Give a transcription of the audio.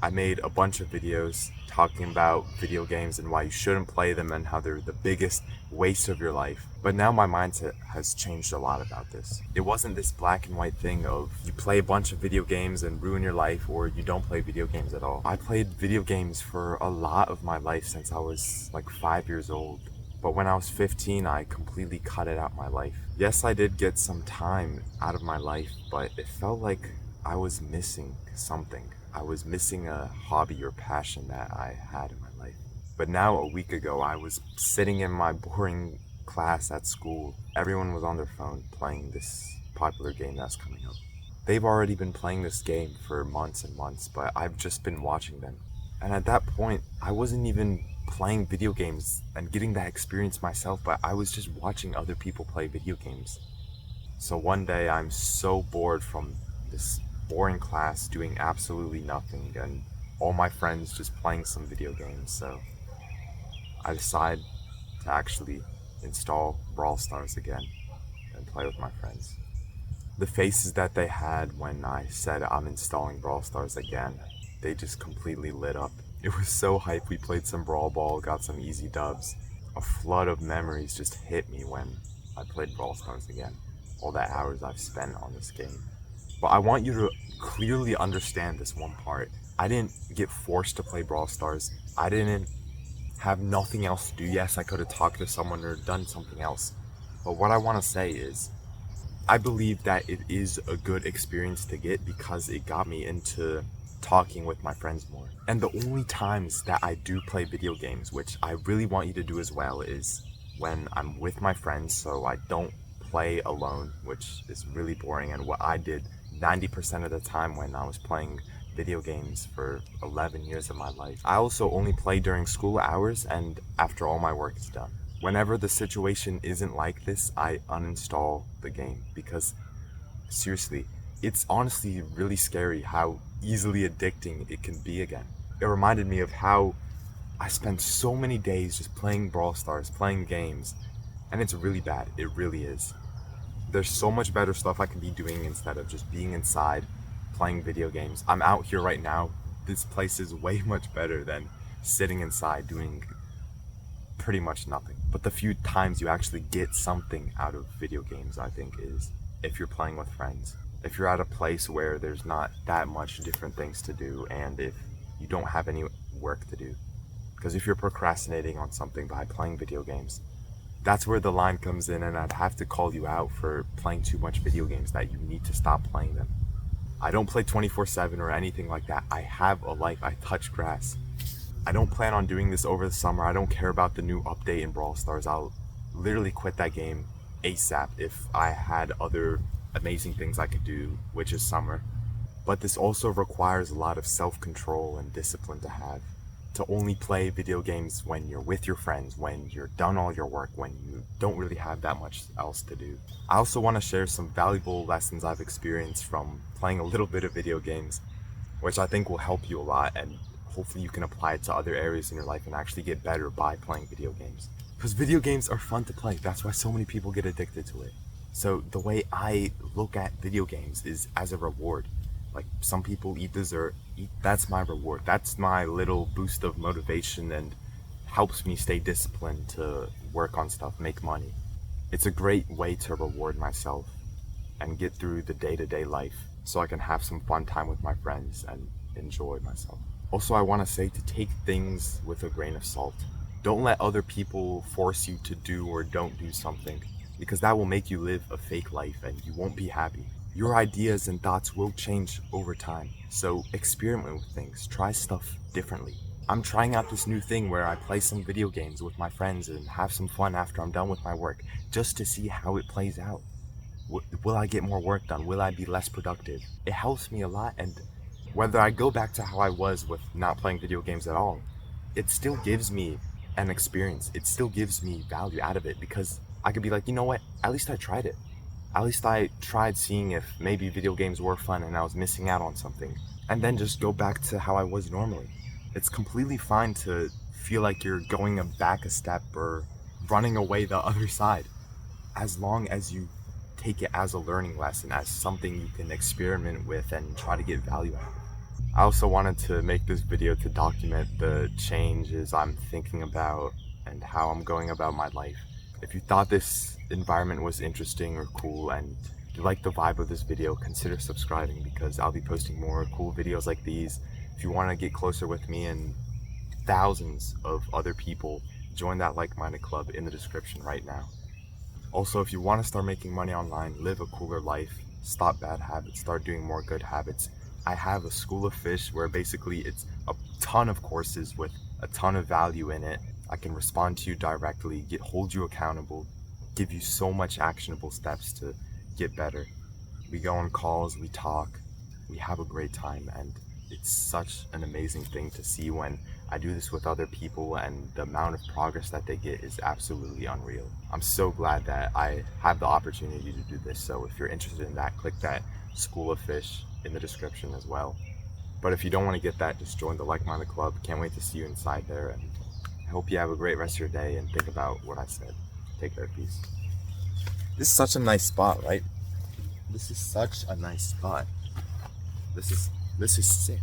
I made a bunch of videos talking about video games and why you shouldn't play them and how they're the biggest waste of your life. But now my mindset has changed a lot about this. It wasn't this black and white thing of you play a bunch of video games and ruin your life, or you don't play video games at all. I played video games for a lot of my life since I was like 5 years old. But when I was 15, I completely cut it out my life. Yes, I did get some time out of my life, but it felt like I was missing something. I was missing a hobby or passion that I had in my life. But now, a week ago, I was sitting in my boring class at school. Everyone was on their phone playing this popular game that's coming up. They've already been playing this game for months and months, but I've just been watching them. And at that point, I wasn't even playing video games and getting that experience myself, but I was just watching other people play video games. So one day I'm so bored from this boring class doing absolutely nothing and all my friends just playing some video games. So I decide to actually install Brawl Stars again and play with my friends. The faces that they had when I said I'm installing Brawl Stars again, they just completely lit up. It was so hype. We played some Brawl Ball, got some easy dubs. A flood of memories just hit me when I played Brawl Stars again. All the hours I've spent on this game. But I want you to clearly understand this one part. I didn't get forced to play Brawl Stars. I didn't have nothing else to do. Yes, I could have talked to someone or done something else. But what I want to say is, I believe that it is a good experience to get because it got me into talking with my friends more. And the only times that I do play video games, which I really want you to do as well, is when I'm with my friends, so I don't play alone, which is really boring, and what I did 90% of the time when I was playing video games for 11 years of my life. I also only play during school hours and after all my work is done. Whenever the situation isn't like this, I uninstall the game because seriously, it's honestly really scary how easily addicting it can be again. It reminded me of how I spent so many days just playing Brawl Stars, playing games, and it's really bad. It really is. There's so much better stuff I could be doing instead of just being inside playing video games. I'm out here right now. This place is way much better than sitting inside doing pretty much nothing. But the few times you actually get something out of video games, I think, is if you're playing with friends. If you're at a place where there's not that much different things to do and if you don't have any work to do. Because if you're procrastinating on something by playing video games, that's where the line comes in, and I'd have to call you out for playing too much video games, that you need to stop playing them. I don't play 24/7 or anything like that. I have a life. I touch grass. I don't plan on doing this over the summer. I don't care about the new update in Brawl Stars. I'll literally quit that game ASAP if I had other amazing things I could do, which is summer. But this also requires a lot of self-control and discipline to have. To only play video games when you're with your friends, when you're done all your work, when you don't really have that much else to do. I also want to share some valuable lessons I've experienced from playing a little bit of video games, which I think will help you a lot, and hopefully you can apply it to other areas in your life and actually get better by playing video games. Because video games are fun to play. That's why so many people get addicted to it. So the way I look at video games is as a reward. Like some people eat dessert, that's my reward. That's my little boost of motivation and helps me stay disciplined to work on stuff, make money. It's a great way to reward myself and get through the day-to-day life so I can have some fun time with my friends and enjoy myself. Also, I want to say to take things with a grain of salt. Don't let other people force you to do or don't do something, because that will make you live a fake life and you won't be happy. Your ideas and thoughts will change over time, so experiment with things, try stuff differently. I'm trying out this new thing where I play some video games with my friends and have some fun after I'm done with my work, just to see how it plays out. Will I get more work done? Will I be less productive? It helps me a lot, and whether I go back to how I was with not playing video games at all, it still gives me an experience. It still gives me value out of it because I could be like, you know what, at least I tried it. At least I tried seeing if maybe video games were fun and I was missing out on something. And then just go back to how I was normally. It's completely fine to feel like you're going back a step or running away the other side, as long as you take it as a learning lesson, as something you can experiment with and try to get value out of. I also wanted to make this video to document the changes I'm thinking about and how I'm going about my life. If you thought this environment was interesting or cool and you like the vibe of this video, consider subscribing because I'll be posting more cool videos like these. If you want to get closer with me and thousands of other people, join that like-minded club in the description right now. Also, if you want to start making money online, live a cooler life, stop bad habits, start doing more good habits, I have a School of Fish where basically it's a ton of courses with a ton of value in it. I can respond to you directly, hold you accountable, give you so much actionable steps to get better. We go on calls, we talk, we have a great time, and it's such an amazing thing to see when I do this with other people, and the amount of progress that they get is absolutely unreal. I'm so glad that I have the opportunity to do this, so if you're interested in that, click that School of Fish in the description as well. But if you don't want to get that, just join the Like-Minded Club. Can't wait to see you inside there, and I hope you have a great rest of your day and think about what I said. Take care, peace. This is such a nice spot, right? This is such a nice spot. This is sick.